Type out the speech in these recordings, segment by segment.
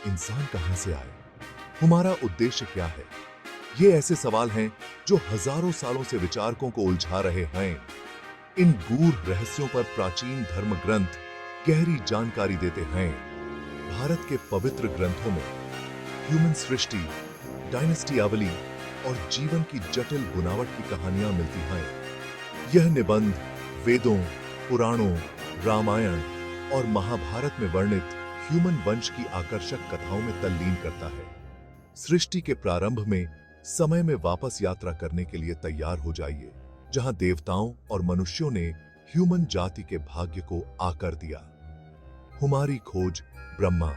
इंसान कहां से आए, हमारा उद्देश्य क्या है, ये ऐसे सवाल हैं जो हजारों सालों से विचारकों को उलझा रहे हैं। इन गूढ़ रहस्यों पर प्राचीन धर्म ग्रंथ गहरी जानकारी देते हैं। भारत के पवित्र ग्रंथों में ह्यूमन सृष्टि, डायनेस्टी अवली और जीवन की जटिल बुनावट की कहानियां मिलती हैं। यह निबंध वेदों, पुराणों, रामायण और महाभारत में वर्णित ह्यूमन वंश की आकर्षक कथाओं में तल्लीन करता है। सृष्टि के प्रारंभ में समय में वापस यात्रा करने के लिए तैयार हो जाइए, जहां देवताओं और मनुष्यों ने ह्यूमन जाति के भाग्य को आकर दिया। हमारी खोज ब्रह्मा,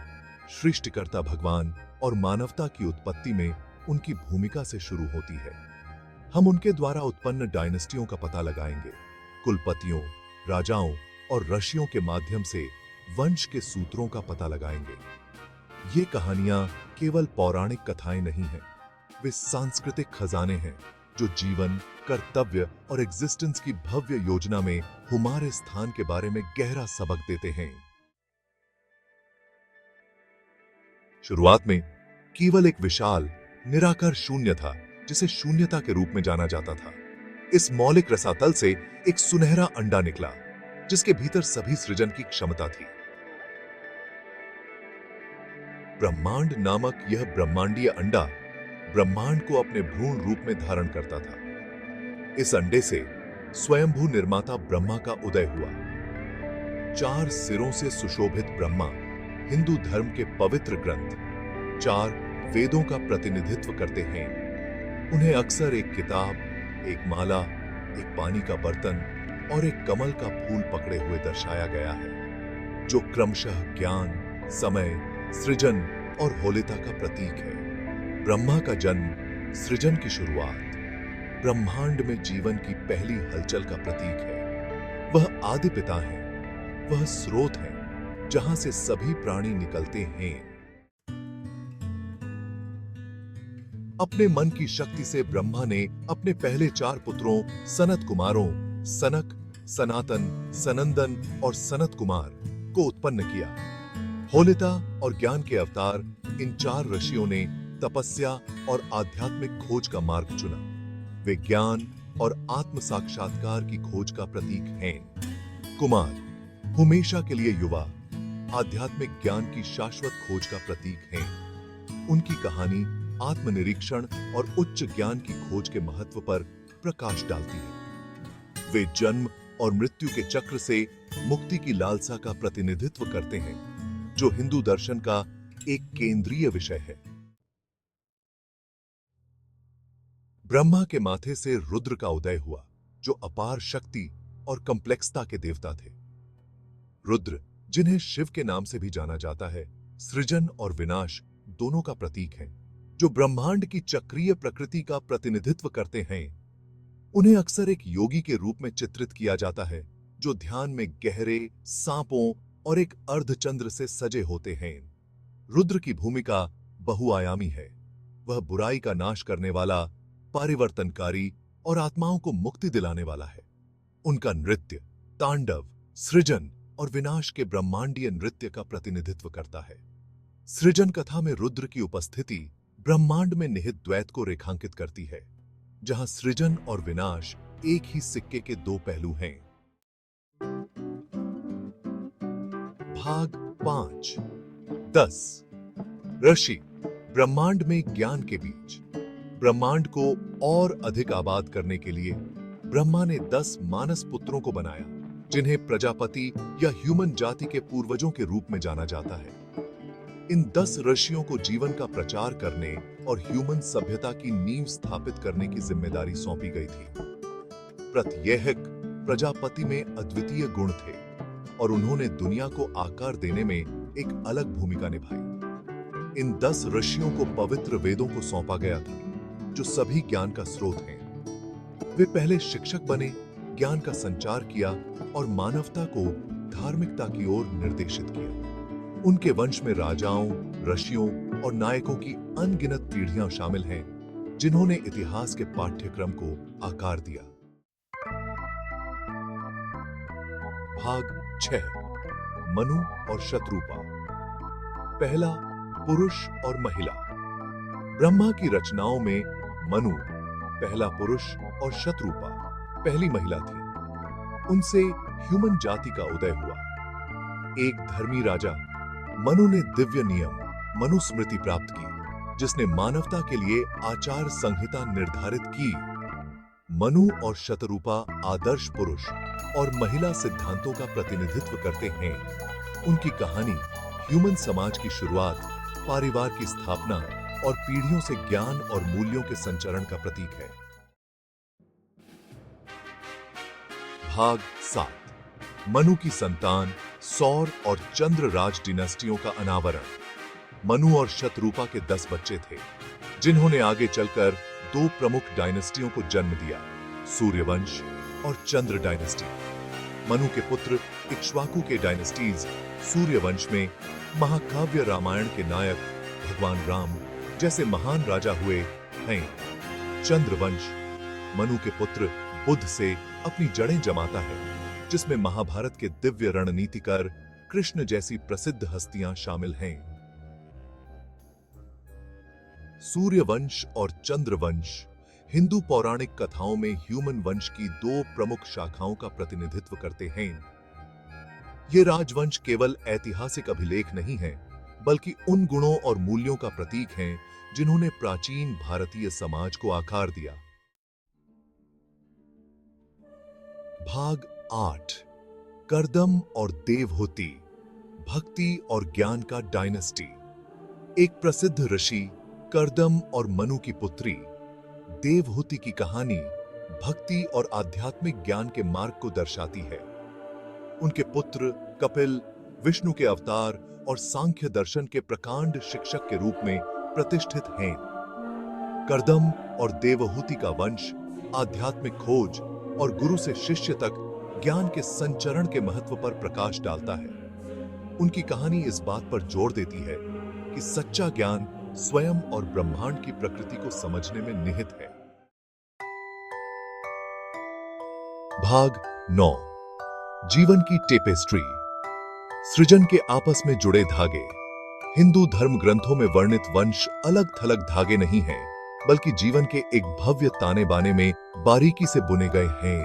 सृष्टिकर्ता भगवान और मानवता की उत्पत्ति में उनकी भूमिका से शुरू होती है। हम उनके द्वारा उत्पन्न डायनेस्टियों का पता लगाएंगे, कुलपतियों, राजाओं और ऋषियों के माध्यम से वंश के सूत्रों का पता लगाएंगे। ये कहानियां केवल पौराणिक कथाएं नहीं हैं, वे सांस्कृतिक खजाने हैं जो जीवन, कर्तव्य और एग्जिस्टेंस की भव्य योजना में हमारे स्थान के बारे में गहरा सबक देते हैं। शुरुआत में केवल एक विशाल निराकार शून्य था, जिसे शून्यता के रूप में जाना जाता था। इस मौलिक रसातल से एक सुनहरा अंडा निकला, जिसके भीतर सभी सृजन की क्षमता थी। ब्रह्मांड नामक यह ब्रह्मांडीय अंडा ब्रह्मांड को अपने भ्रूण रूप में धारण करता था। इस अंडे से स्वयंभू निर्माता ब्रह्मा का उदय हुआ। 4 सिरों से सुशोभित ब्रह्मा हिंदू धर्म के पवित्र ग्रंथ 4 वेदों का प्रतिनिधित्व करते हैं। उन्हें अक्सर एक किताब, एक माला, एक पानी का बर्तन और एक कमल का फूल पकड़े हुए दर्शाया गया है, जो क्रमशः ज्ञान, समय, सृजन और होलिता का प्रतीक है। ब्रह्मा का जन्म, सृजन की शुरुआत, ब्रह्मांड में जीवन की पहली हलचल का प्रतीक है। वह आदि पिता है, वह स्रोत है जहां से सभी प्राणी निकलते हैं। अपने मन की शक्ति से ब्रह्मा ने अपने पहले 4 पुत्रों सनत कुमारों सनक, सनातन, सनंदन और सनत कुमार को उत्पन्न किया। होलिता और ज्ञान के अवतार इन 4 ऋषियों ने तपस्या और आध्यात्मिक खोज का मार्ग चुना। वे ज्ञान और आत्म साक्षात्कार की खोज का प्रतीक हैं। कुमार हमेशा के लिए युवा, आध्यात्मिक ज्ञान की शाश्वत खोज का प्रतीक हैं। उनकी कहानी आत्मनिरीक्षण और उच्च ज्ञान की खोज के महत्व पर प्रकाश डालती है। वे जन्म और मृत्यु के चक्र से मुक्ति की लालसा का प्रतिनिधित्व करते हैं, जो हिंदू दर्शन का एक केंद्रीय विषय है। ब्रह्मा के माथे से रुद्र का उदय हुआ, जो अपार शक्ति और कॉम्प्लेक्सता के देवता थे। रुद्र, जिन्हें शिव के नाम से भी जाना जाता है, सृजन और विनाश दोनों का प्रतीक हैं, जो ब्रह्मांड की चक्रीय प्रकृति का प्रतिनिधित्व करते हैं। उन्हें अक्सर एक योगी के रूप में चित्रित किया जाता है, जो ध्यान में गहरे सांपों और एक अर्धचंद्र से सजे होते हैं। रुद्र की भूमिका बहुआयामी है। वह बुराई का नाश करने वाला, परिवर्तनकारी और आत्माओं को मुक्ति दिलाने वाला है। उनका नृत्य, तांडव, सृजन और विनाश के ब्रह्मांडीय नृत्य का प्रतिनिधित्व करता है। सृजन कथा में रुद्र की उपस्थिति ब्रह्मांड में निहित द्वैत को रेखांकित करती है, जहां सृजन और विनाश एक ही सिक्के के 2 पहलू हैं। भाग 5 10 ऋषि, ब्रह्मांड में ज्ञान के बीच। ब्रह्मांड को और अधिक आबाद करने के लिए ब्रह्मा ने 10 मानस पुत्रों को बनाया, जिन्हें प्रजापति या ह्यूमन जाति के पूर्वजों के रूप में जाना जाता है। इन 10 ऋषियों को जीवन का प्रचार करने और ह्यूमन सभ्यता की नींव स्थापित करने की जिम्मेदारी सौंपी गई थी। प्रत्येक प्रजापति में अद्वितीय गुण थे और उन्होंने दुनिया को आकार देने में एक अलग भूमिका निभाई। इन 10 ऋषियों को पवित्र वेदों को सौंपा गया था, जो सभी ज्ञान का स्रोत हैं। वे पहले शिक्षक बने, ज्ञान का संचार किया और मानवता को धार्मिकता की ओर निर्देशित किया। उनके वंश में राजाओं, ऋषियों और नायकों की अनगिनत पीढ़ियां शामिल हैं, जिन्होंने इतिहास के पाठ्यक्रम को आकार दिया। भाग 6 मनु और शत्रुपा। पहला पुरुष और महिला। ब्रह्मा की रचनाओं में मनु पहला पुरुष और शतरूपा पहली महिला थी। उनसे ह्यूमन जाति का उदय हुआ। एक धर्मी राजा मनु ने दिव्य नियम मनुस्मृति प्राप्त की, जिसने मानवता के लिए आचार संहिता निर्धारित की। मनु और शतरूपा आदर्श पुरुष और महिला सिद्धांतों का प्रतिनिधित्व करते हैं। उनकी कहानी ह्यूमन समाज की शुरुआत, परिवार की स्थापना और पीढ़ियों से ज्ञान और मूल्यों के संचरण का प्रतीक है। भाग 7। मनु की संतान सौर और चंद्र राज डिनेस्टियों का अनावरण। मनु और शतरूपा के 10 बच्चे थे, जिन्होंने आगे चलकर 2 प्रमुख डायनेस्टियों को जन्म दिया, सूर्यवंश और चंद्र डायनेस्टी। मनु के पुत्र इक्ष्वाकु के डायनेस्टीज सूर्यवंश में महाकाव्य रामायण के नायक भगवान राम जैसे महान राजा हुए हैं। चंद्रवंश मनु के पुत्र बुद्ध से अपनी जड़ें जमाता है, जिसमें महाभारत के दिव्य रणनीतिकार कृष्ण जैसी प्रसिद्ध हस्तियां शामिल हैं। सूर्यवंश और चंद्रवंश हिंदू पौराणिक कथाओं में ह्यूमन वंश की 2 प्रमुख शाखाओं का प्रतिनिधित्व करते हैं। ये राजवंश केवल ऐतिहासिक अभिलेख नहीं है, बल्कि उन गुणों और मूल्यों का प्रतीक हैं जिन्होंने प्राचीन भारतीय समाज को आकार दिया। भाग 8। कर्दम और देवहूति, भक्ति और ज्ञान का डायनेस्टी। एक प्रसिद्ध ऋषि कर्दम और मनु की पुत्री देवहूति की कहानी भक्ति और आध्यात्मिक ज्ञान के मार्ग को दर्शाती है। उनके पुत्र कपिल विष्णु के अवतार और सांख्य दर्शन के प्रकांड शिक्षक के रूप में प्रतिष्ठित हैं। कर्दम और देवहूति का वंश आध्यात्मिक खोज और गुरु से शिष्य तक ज्ञान के संचरण के महत्व पर प्रकाश डालता है। उनकी कहानी इस बात पर जोर देती है कि सच्चा ज्ञान स्वयं और ब्रह्मांड की प्रकृति को समझने में निहित है। भाग 9। जीवन की टेपेस्ट्री, सृजन के आपस में जुड़े धागे। हिंदू धर्म ग्रंथों में वर्णित वंश अलग थलग धागे नहीं हैं, बल्कि जीवन के एक भव्य ताने बाने में बारीकी से बुने गए हैं।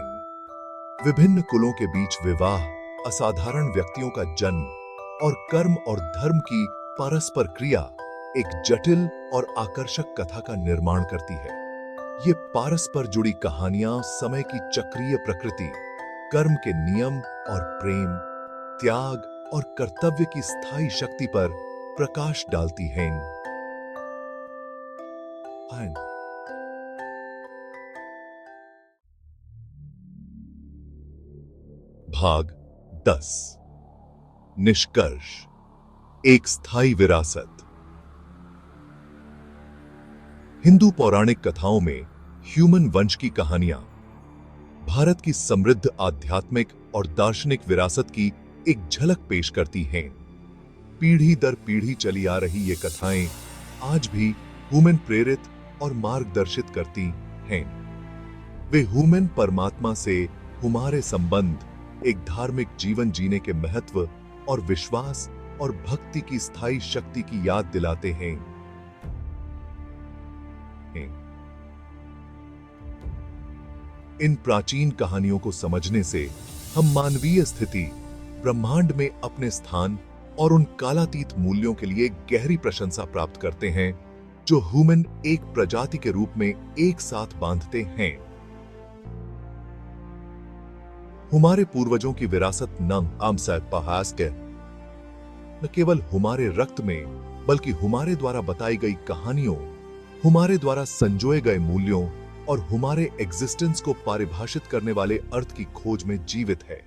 विभिन्न कुलों के बीच विवाह, असाधारण व्यक्तियों का जन्म और कर्म और धर्म की परस्पर क्रिया एक जटिल और आकर्षक कथा का निर्माण करती है। ये परस्पर जुड़ी कहानियां समय की चक्रीय प्रकृति, कर्म के नियम और प्रेम, त्याग और कर्तव्य की स्थायी शक्ति पर प्रकाश डालती हैं। भाग 10। निष्कर्ष, एक स्थायी विरासत। हिंदू पौराणिक कथाओं में ह्यूमन वंश की कहानियां भारत की समृद्ध आध्यात्मिक और दार्शनिक विरासत की एक झलक पेश करती हैं। पीढ़ी दर पीढ़ी चली आ रही ये कथाएं आज भी ह्यूमन प्रेरित और मार्गदर्शित करती हैं। वे ह्यूमन परमात्मा से हमारे संबंध, एक धार्मिक जीवन जीने के महत्व और विश्वास और भक्ति की स्थायी शक्ति की याद दिलाते हैं। इन प्राचीन कहानियों को समझने से हम मानवीय स्थिति, ब्रह्मांड में अपने स्थान और उन कालातीत मूल्यों के लिए गहरी प्रशंसा प्राप्त करते हैं जो ह्यूमन एक प्रजाति के रूप में एक साथ बांधते हैं। हमारे पूर्वजों की विरासत न केवल हमारे रक्त में, बल्कि हमारे द्वारा बताई गई कहानियों, हमारे द्वारा संजोए गए मूल्यों और हमारे एग्जिस्टेंस को परिभाषित करने वाले अर्थ की खोज में जीवित है।